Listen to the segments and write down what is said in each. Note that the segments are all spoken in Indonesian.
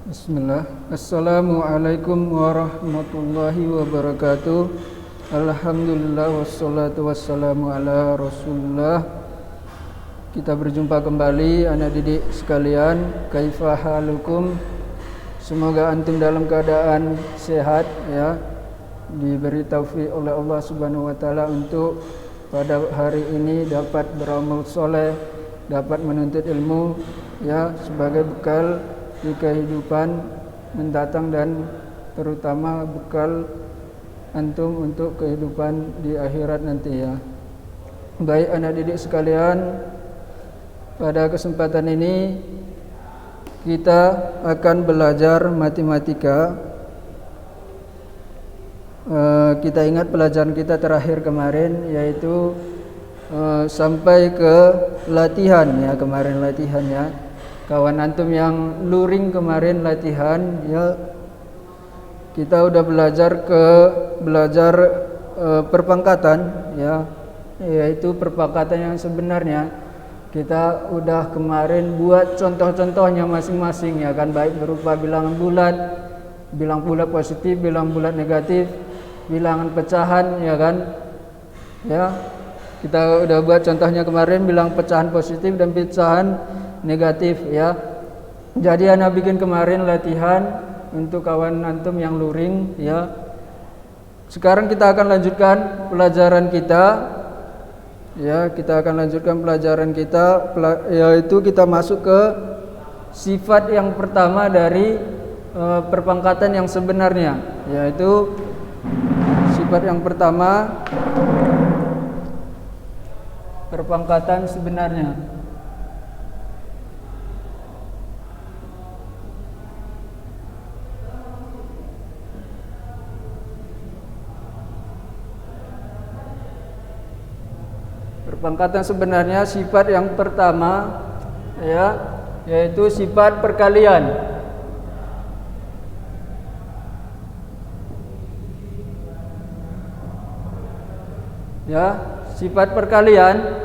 Bismillah. Assalamualaikum warahmatullahi wabarakatuh. Alhamdulillah wassalatu wassalamu ala Rasulullah. Kita berjumpa kembali anak didik sekalian. Kaifa halukum? Semoga antum dalam keadaan sehat ya. Diberi taufik oleh Allah Subhanahu wa taala untuk pada hari ini dapat beramal soleh, dapat menuntut ilmu ya sebagai bekal di kehidupan mendatang dan terutama bekal antum untuk kehidupan di akhirat nanti ya. Baik anak didik sekalian, pada kesempatan ini kita akan belajar matematika. Kita ingat pelajaran kita terakhir kemarin yaitu sampai ke latihan ya, kemarin latihan ya. Kawan antum yang luring kemarin latihan ya, kita udah belajar perpangkatan ya, yaitu perpangkatan yang sebenarnya. Kita udah kemarin buat contoh-contohnya masing-masing ya kan, baik berupa bilangan bulat, bilang bulat positif, bilang bulat negatif, bilangan pecahan ya kan. Ya, kita udah buat contohnya kemarin, bilang pecahan positif dan pecahan negatif ya. Jadi ana bikin kemarin latihan untuk kawan antum yang luring ya. Sekarang kita akan lanjutkan pelajaran kita ya. Kita akan lanjutkan pelajaran kita yaitu kita masuk ke sifat yang pertama dari perpangkatan yang sebenarnya, yaitu sifat yang pertama perpangkatan sebenarnya. Perpangkatan sebenarnya sifat yang pertama ya, yaitu sifat perkalian. Ya, sifat perkalian.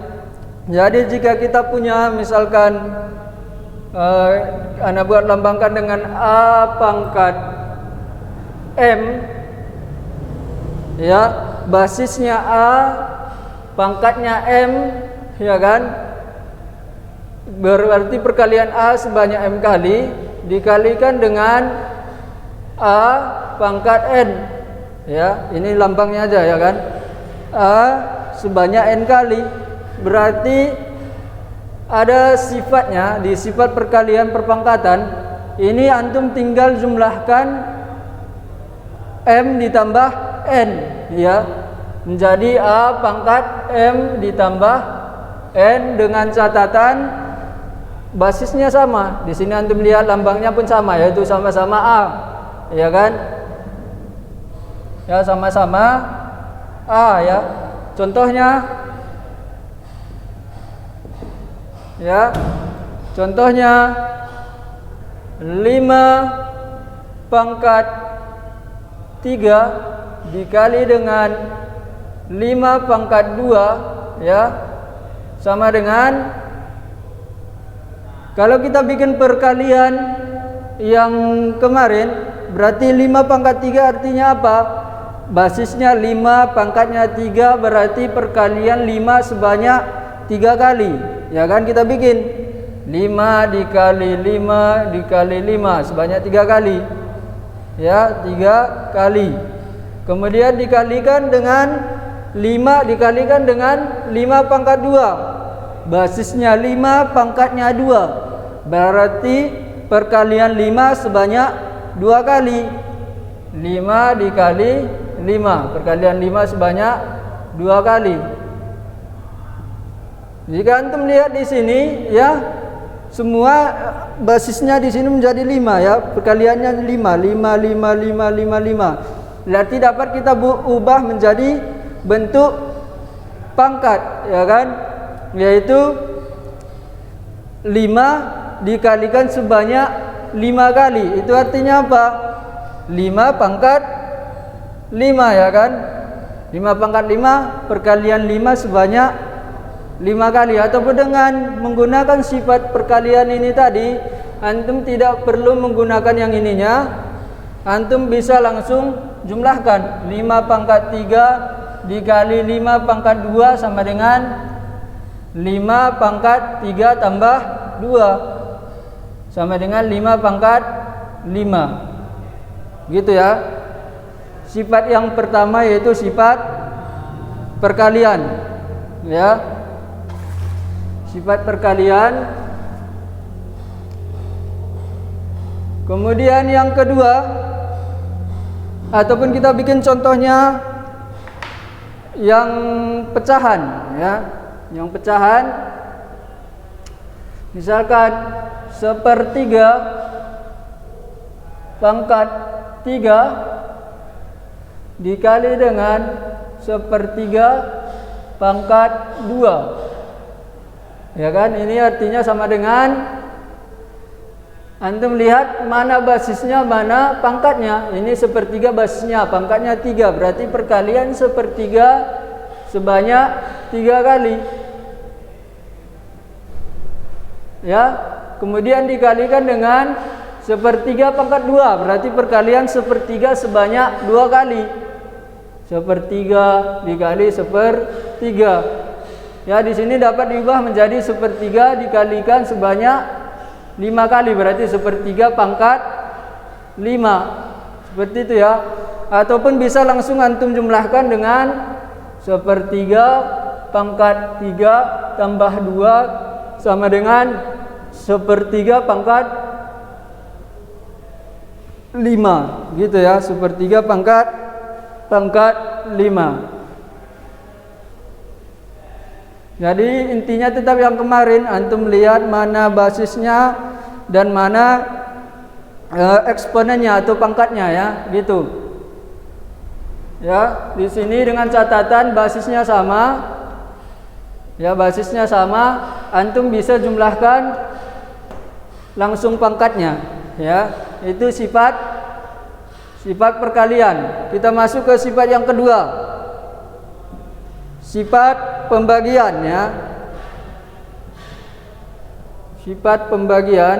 Jadi jika kita punya misalkan Anda buat lambangkan dengan A pangkat M ya, basisnya A, pangkatnya M ya kan, berarti perkalian A sebanyak M kali dikalikan dengan A pangkat N ya, ini lambangnya aja ya kan, A sebanyak N kali, berarti ada sifatnya di sifat perkalian perpangkatan ini. Antum tinggal jumlahkan M ditambah N ya, menjadi A pangkat M ditambah N dengan catatan basisnya sama. Di sini antum lihat lambangnya pun sama, yaitu sama-sama A, ya kan? Ya, sama-sama A ya. Contohnya ya, contohnya 5 pangkat 3 dikali dengan 5 pangkat 2 ya, sama dengan, kalau kita bikin perkalian yang kemarin, berarti 5 pangkat 3 artinya apa? Basisnya 5, pangkatnya 3, berarti perkalian 5 sebanyak 3 kali ya kan. Kita bikin 5 dikali 5 dikali 5 sebanyak 3 kali ya, 3 kali. Kemudian dikalikan dengan 5 dikalikan dengan 5 pangkat 2, basisnya 5, pangkatnya 2, berarti perkalian 5 sebanyak 2 kali. 5 dikali 5, perkalian 5 sebanyak 2 kali. Jika antum lihat di sini ya, semua basisnya di sini menjadi 5 ya, perkaliannya 5, 5, 5, 5, 5, 5. Berarti dapat kita ubah menjadi bentuk pangkat ya kan, yaitu 5 dikalikan sebanyak 5 kali. Itu artinya apa? 5 pangkat 5 ya kan, 5 pangkat 5 perkalian 5 sebanyak 5 kali. Ataupun dengan menggunakan sifat perkalian ini tadi, antum tidak perlu menggunakan yang ininya, antum bisa langsung jumlahkan 5 pangkat 3 dikali 5 pangkat 2 sama dengan 5 pangkat 3 tambah 2 sama dengan 5 pangkat 5. Gitu ya. Sifat yang pertama yaitu sifat perkalian, ya. Sifat perkalian. Kemudian yang kedua, ataupun kita bikin contohnya yang pecahan, ya. Yang pecahan, misalkan 1/3 pangkat 3 dikali dengan 1/3 pangkat 2. Ya kan, ini artinya sama dengan, antum lihat mana basisnya, mana pangkatnya. Ini 1/3 basisnya, pangkatnya 3. Berarti perkalian 1/3 sebanyak 3 kali. Ya, kemudian dikalikan dengan 1/3 pangkat 2. Berarti perkalian 1/3 sebanyak 2 kali. 1/3 dikali 1/3. Ya, di sini dapat diubah menjadi 1/3 dikalikan sebanyak 5 kali, berarti 1/3 pangkat 5. Seperti itu ya. Ataupun bisa langsung antum jumlahkan dengan 1/3 pangkat 3 tambah 2 sama dengan 1/3 pangkat 5. Gitu ya, 1/3 pangkat 5. Jadi intinya tetap yang kemarin, antum lihat mana basisnya dan mana eksponennya atau pangkatnya, ya, gitu. Ya, di sini dengan catatan basisnya sama. Ya, basisnya sama, antum bisa jumlahkan langsung pangkatnya, ya. Itu sifat perkalian. Kita masuk ke sifat yang kedua. Sifat pembagian, ya. Sifat pembagian.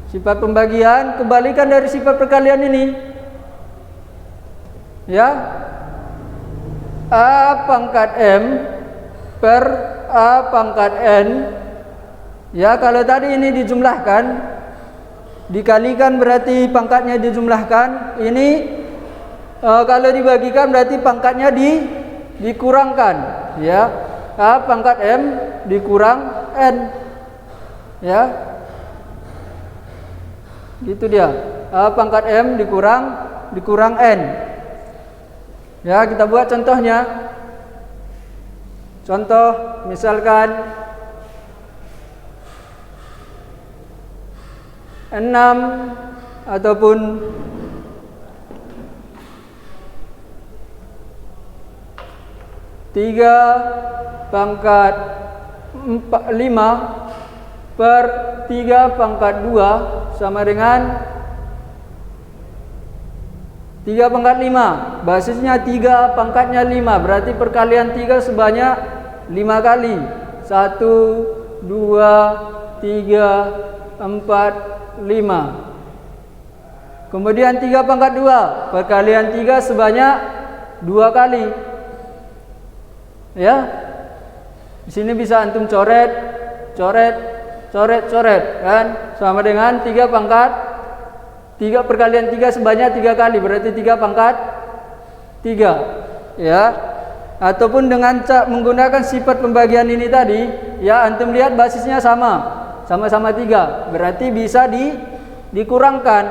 Sifat pembagian kebalikan dari sifat perkalian ini. Ya. A pangkat M per A pangkat N. Ya, kalau tadi ini dijumlahkan, dikalikan berarti pangkatnya dijumlahkan. Ini kalau dibagikan berarti pangkatnya dikurangkan, ya. A pangkat M dikurang N, ya. Gitu dia. A pangkat M dikurang N. Ya, kita buat contohnya. Contoh misalkan 6 ataupun 3 pangkat 5 per 3 pangkat 2 sama dengan 3 pangkat 5. Basisnya 3, pangkatnya 5. Berarti perkalian 3 sebanyak 5 kali. 1, 2, 3, 4, 5. Kemudian 3 pangkat 2. Perkalian 3 sebanyak 2 kali. Ya. Di sini bisa antum coret kan, sama dengan 3 pangkat 3 perkalian 3 sebanyak 3 kali, berarti 3 pangkat 3, ya. Ataupun dengan menggunakan sifat pembagian ini tadi, ya, antum lihat basisnya sama-sama 3, berarti bisa dikurangkan.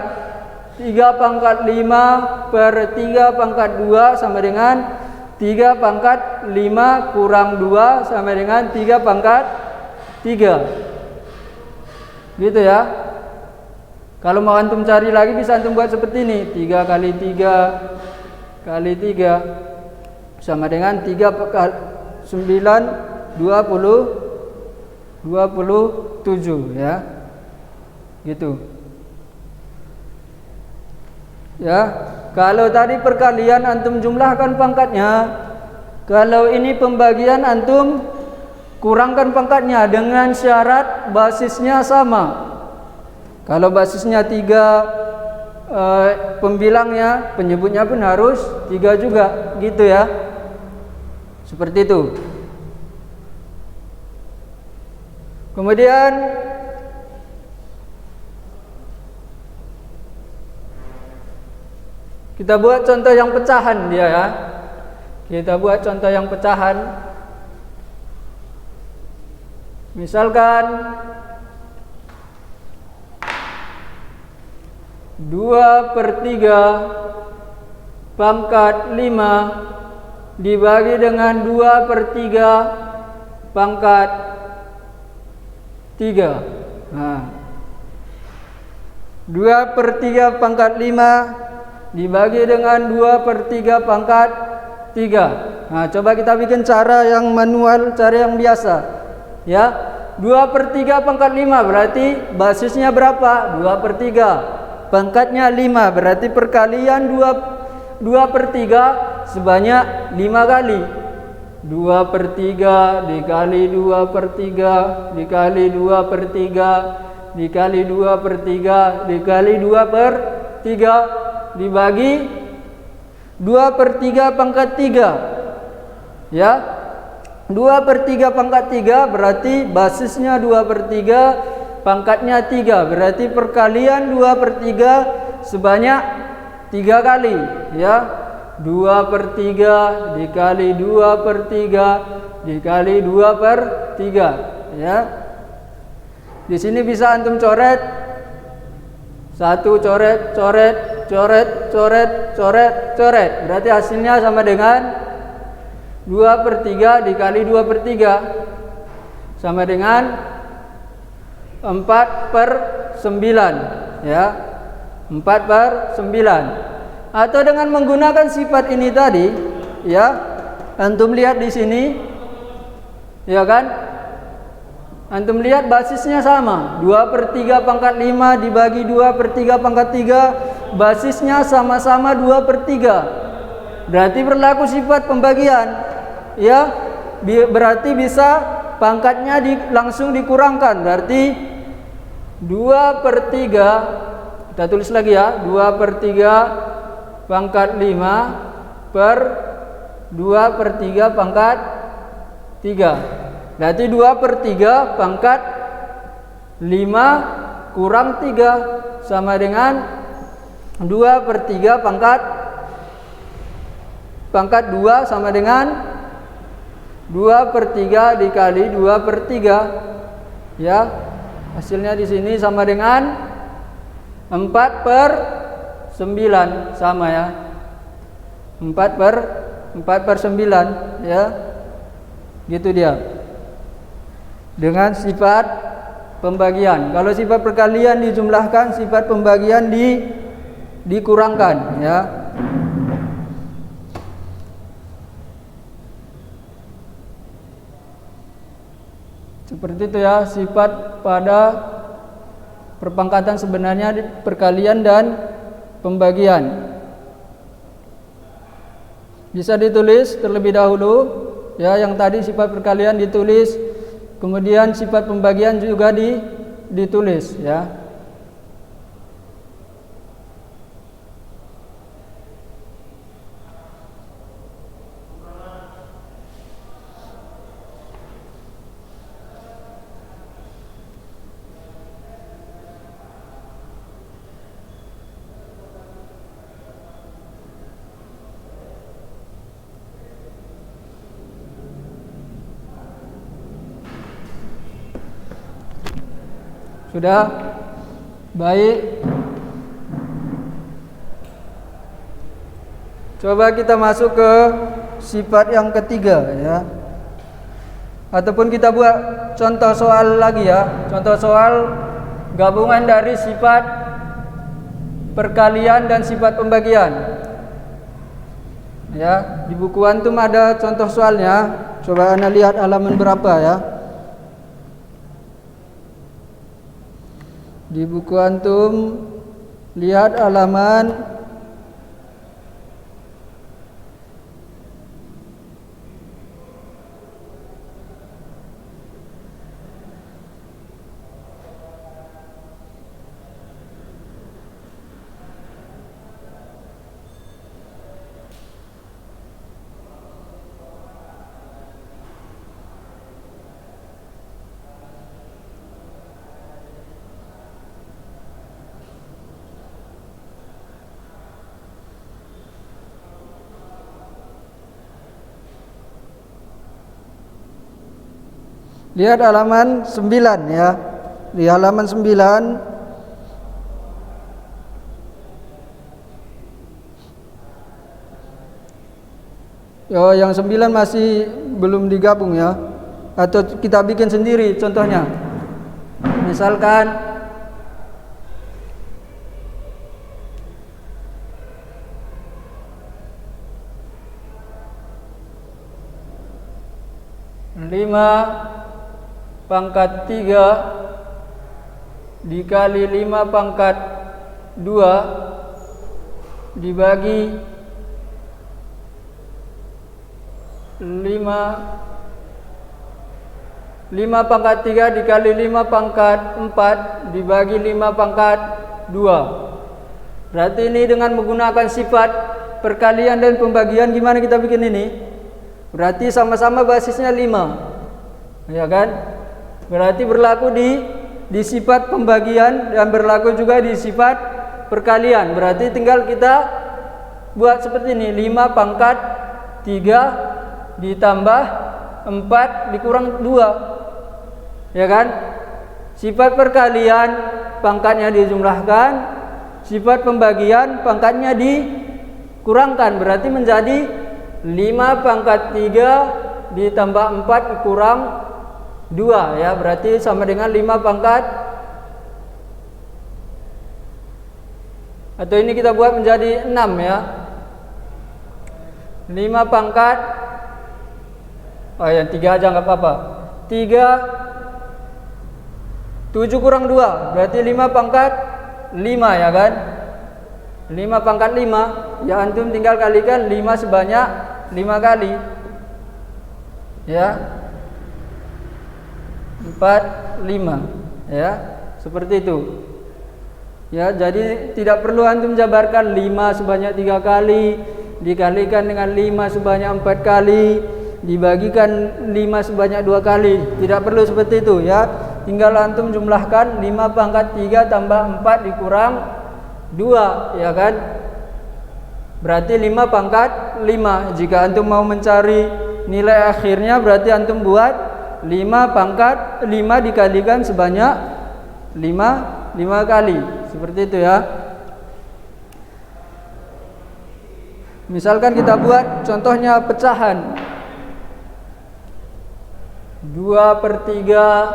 3 pangkat 5 per 3 pangkat 2 sama dengan 3 pangkat 5 kurang 2 sama dengan 3 pangkat 3. Gitu ya. Kalau mau antum cari lagi bisa antum buat seperti ini. 3 kali 3 kali 3 sama dengan 3 kali 9 27, ya. Gitu. Ya, kalau tadi perkalian antum jumlahkan pangkatnya, kalau ini pembagian antum kurangkan pangkatnya dengan syarat basisnya sama. Kalau basisnya 3, pembilangnya, penyebutnya pun harus 3 juga, gitu ya. Seperti itu. Kemudian kita buat contoh yang pecahan dia ya. Kita buat contoh yang pecahan. Misalkan 2/3 pangkat 5 dibagi dengan 2/3 pangkat 3. Nah, 2/3 pangkat 5 dibagi dengan 2/3 pangkat 3. Nah, coba kita bikin cara yang manual, cara yang biasa. Ya, 2/3 pangkat 5 berarti basisnya berapa? 2/3. Pangkatnya 5 berarti perkalian 2/3 sebanyak 5 kali. 2/3 dikali 2/3 dikali 2/3 dikali 2/3 dikali 2/3 dibagi 2/3 pangkat 3. Ya, 2/3 pangkat 3 berarti basisnya 2/3, pangkatnya 3. Berarti perkalian 2/3 sebanyak 3 kali. Ya, 2/3 dikali 2/3 dikali 2/3. Ya, di sini bisa antum coret. 1 coret, coret, coret, coret, coret, coret. Berarti hasilnya sama dengan 2/3 dikali 2/3 sama dengan 4/9. Ya, 4/9. Atau dengan menggunakan sifat ini tadi, ya, antum lihat di sini, ya kan? Antum lihat basisnya sama, 2/3 pangkat 5 dibagi 2/3 pangkat 3, basisnya sama-sama 2/3. Berarti berlaku sifat pembagian. Ya, berarti bisa pangkatnya langsung dikurangkan. Berarti 2/3, kita tulis lagi ya, 2/3 pangkat 5 per 2/3 pangkat 3. Berarti 2/3 pangkat 5 kurang 3 sama dengan 2/3 pangkat 2 sama dengan 2/3 dikali 2/3. Ya, hasilnya di sini sama dengan 4/9 sama ya. 4/9 ya. Gitu dia. Dengan sifat pembagian. Kalau sifat perkalian dijumlahkan, sifat pembagian dikurangkan ya. Seperti itu ya, sifat pada perpangkatan sebenarnya di perkalian dan pembagian. Bisa ditulis terlebih dahulu ya, yang tadi sifat perkalian ditulis, kemudian sifat pembagian juga ditulis ya. Sudah? Baik. Coba kita masuk ke sifat yang ketiga ya. Ataupun kita buat contoh soal lagi ya. Contoh soal gabungan dari sifat perkalian dan sifat pembagian. Ya, di buku antum ada contoh soalnya. Coba Anda lihat halaman berapa ya. Di buku antum lihat halaman 1 Lihat halaman 9 ya. Di halaman 9 yang 9 masih belum digabung ya. Atau kita bikin sendiri contohnya. Misalkan lima pangkat 3 dikali 5 pangkat 2 dibagi 5 pangkat 3 dikali 5 pangkat 4 dibagi 5 pangkat 2. Berarti ini dengan menggunakan sifat perkalian dan pembagian, gimana kita bikin ini? Berarti sama-sama basisnya 5, ya kan? Berarti berlaku di sifat pembagian dan berlaku juga di sifat perkalian. Berarti tinggal kita buat seperti ini, 5 pangkat 3 ditambah 4 dikurang 2, ya kan? Sifat perkalian pangkatnya dijumlahkan, sifat pembagian pangkatnya dikurangkan, berarti menjadi 5 pangkat 3 ditambah 4 dikurang 2 ya, berarti sama dengan 5 pangkat, atau ini kita buat menjadi 6 ya. 5 pangkat, yang 3 aja nggak apa-apa. 7 kurang 2 berarti 5 pangkat 5 ya kan. 5 pangkat 5 ya, antum tinggal kalikan 5 sebanyak 5 kali ya, 4 5 ya, seperti itu ya. Jadi tidak perlu antum jabarkan 5 sebanyak 3 kali dikalikan dengan 5 sebanyak 4 kali dibagikan 5 sebanyak 2 kali, tidak perlu seperti itu ya. Tinggal antum jumlahkan 5 pangkat 3 tambah 4 dikurang 2 ya kan, berarti 5 pangkat 5. Jika antum mau mencari nilai akhirnya berarti antum buat 5 pangkat 5 dikalikan sebanyak 5 kali, seperti itu ya. Misalkan kita buat contohnya pecahan 2/3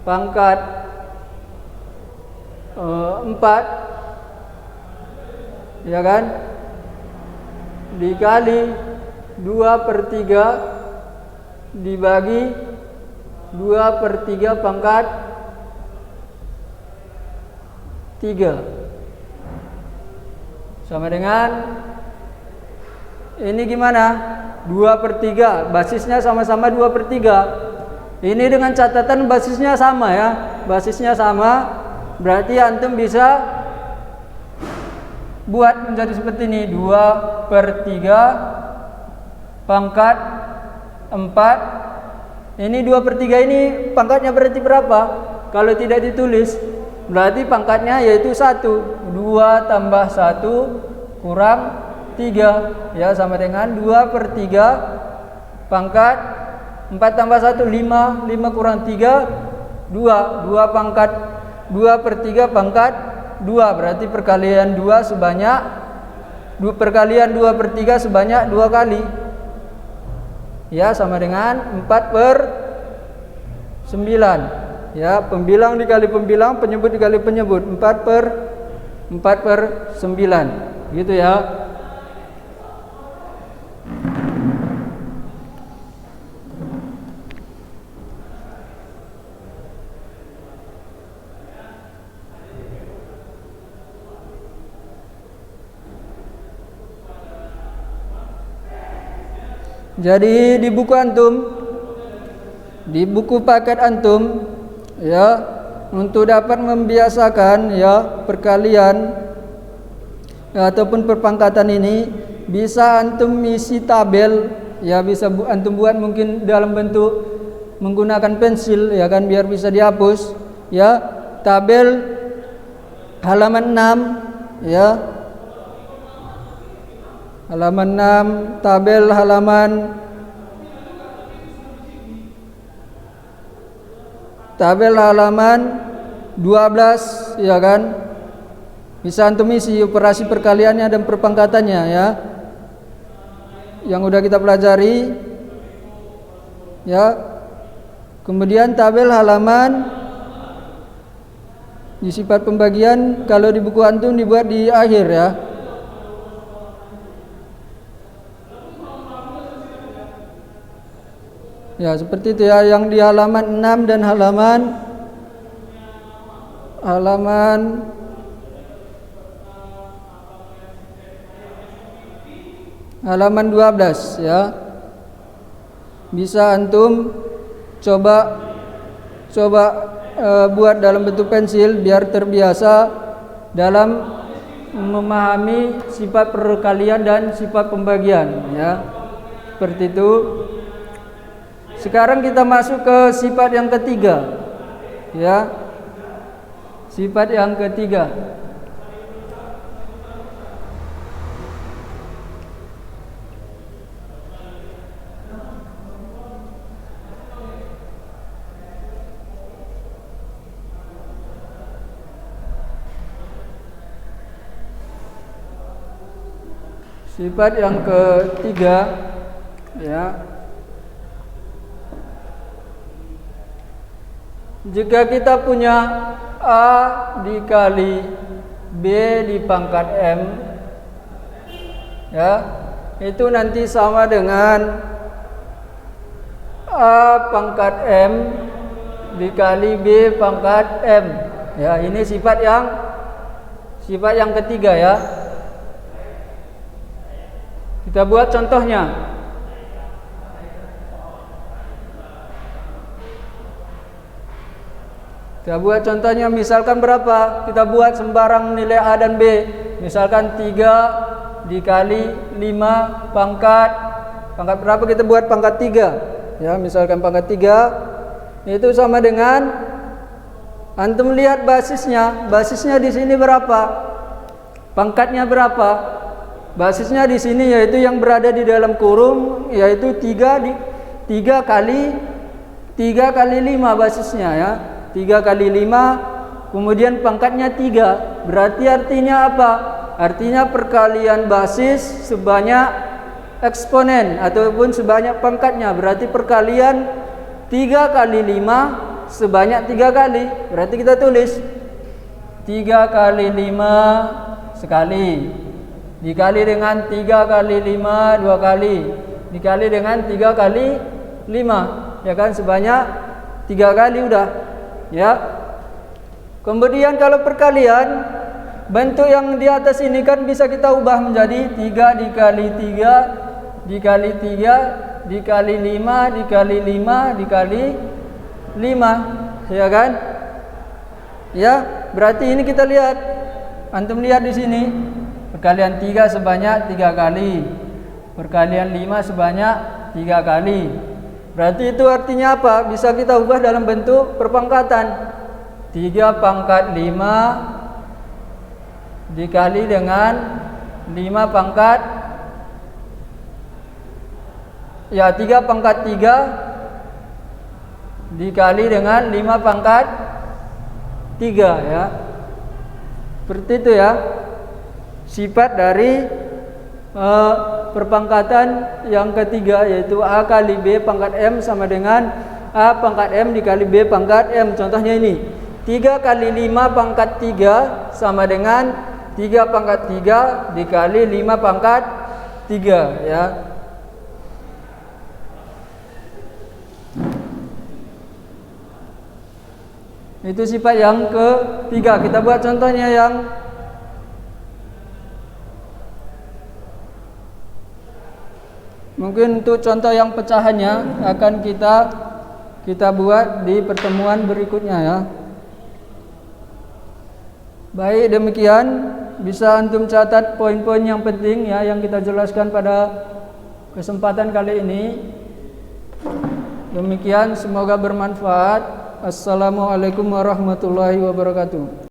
pangkat 4 ya kan, dikali 2/3 dibagi 2/3 pangkat 3 sama dengan ini gimana? 2/3 basisnya sama-sama 2/3. Ini dengan catatan basisnya sama ya, basisnya sama, berarti antum bisa buat menjadi seperti ini, 2/3 pangkat 4. Ini 2/3 ini pangkatnya berarti berapa? Kalau tidak ditulis berarti pangkatnya yaitu 1. 2 tambah 1 kurang 3 ya, sama dengan 2/3 pangkat 4 tambah 1 5, 5 kurang 3 2, 2 pangkat 2/3 pangkat 2, berarti perkalian 2 sebanyak perkalian 2/3 sebanyak 2 kali ya, sama dengan 4/9 ya, pembilang dikali pembilang, penyebut dikali penyebut, 4/9 gitu ya. Jadi di buku antum, di buku paket antum ya, untuk dapat membiasakan ya perkalian ya, ataupun perpangkatan ini bisa antum isi tabel ya, bisa antum buat mungkin dalam bentuk menggunakan pensil ya kan, biar bisa dihapus ya. Tabel halaman 6 ya, halaman 6, tabel halaman tabel halaman 12 ya kan. Bisa antum isi operasi perkaliannya dan perpangkatannya ya. Yang udah kita pelajari ya. Kemudian tabel halaman di sifat pembagian kalau di buku antum dibuat di akhir ya. Ya, seperti itu ya, yang di halaman 6 dan halaman 12 ya. Bisa antum coba buat dalam bentuk pensil biar terbiasa dalam memahami sifat perkalian dan sifat pembagian ya. Seperti itu. Sekarang kita masuk ke sifat yang ketiga ya. Sifat yang ketiga. Sifat yang ketiga ya. Jika kita punya A dikali B di pangkat M ya, itu nanti sama dengan A pangkat M dikali B pangkat M ya. Ini sifat yang ketiga ya. Kita buat contohnya. Kita buat contohnya, misalkan berapa? Kita buat sembarang nilai A dan B. Misalkan 3 dikali 5 pangkat berapa? Kita buat pangkat 3 ya, misalkan pangkat 3 itu sama dengan, antum lihat basisnya di sini berapa? Pangkatnya berapa? Basisnya di sini yaitu yang berada di dalam kurung, yaitu 3 kali 5 basisnya ya. 3 kali 5, kemudian pangkatnya 3. Berarti artinya apa? Artinya perkalian basis sebanyak eksponen ataupun sebanyak pangkatnya. Berarti perkalian 3 kali 5 sebanyak 3 kali. Berarti kita tulis 3 kali 5 sekali, dikali dengan 3 kali 5 2 kali, dikali dengan 3 kali 5 ya kan, sebanyak 3 kali udah ya. Kemudian kalau perkalian, bentuk yang di atas ini kan bisa kita ubah menjadi 3 dikali 3 dikali 3 dikali 5 dikali 5 dikali 5 ya kan ya. Berarti ini kita lihat, antum lihat di sini, perkalian 3 sebanyak 3 kali, perkalian 5 sebanyak 3 kali. Berarti itu artinya apa? Bisa kita ubah dalam bentuk perpangkatan. 3 pangkat 5 dikali dengan 5 pangkat, ya 3 pangkat 3 dikali dengan 5 pangkat 3 ya. Seperti itu ya. Sifat dari perpangkatan yang ketiga, yaitu A kali B pangkat M sama dengan A pangkat M dikali B pangkat M. Contohnya ini, 3 kali 5 pangkat 3 sama dengan 3 pangkat 3 dikali 5 pangkat 3 ya. Itu sifat yang ketiga. Kita buat contohnya yang mungkin untuk contoh yang pecahannya akan kita buat di pertemuan berikutnya ya. Baik, demikian bisa antum catat poin-poin yang penting ya yang kita jelaskan pada kesempatan kali ini. Demikian, semoga bermanfaat. Assalamualaikum warahmatullahi wabarakatuh.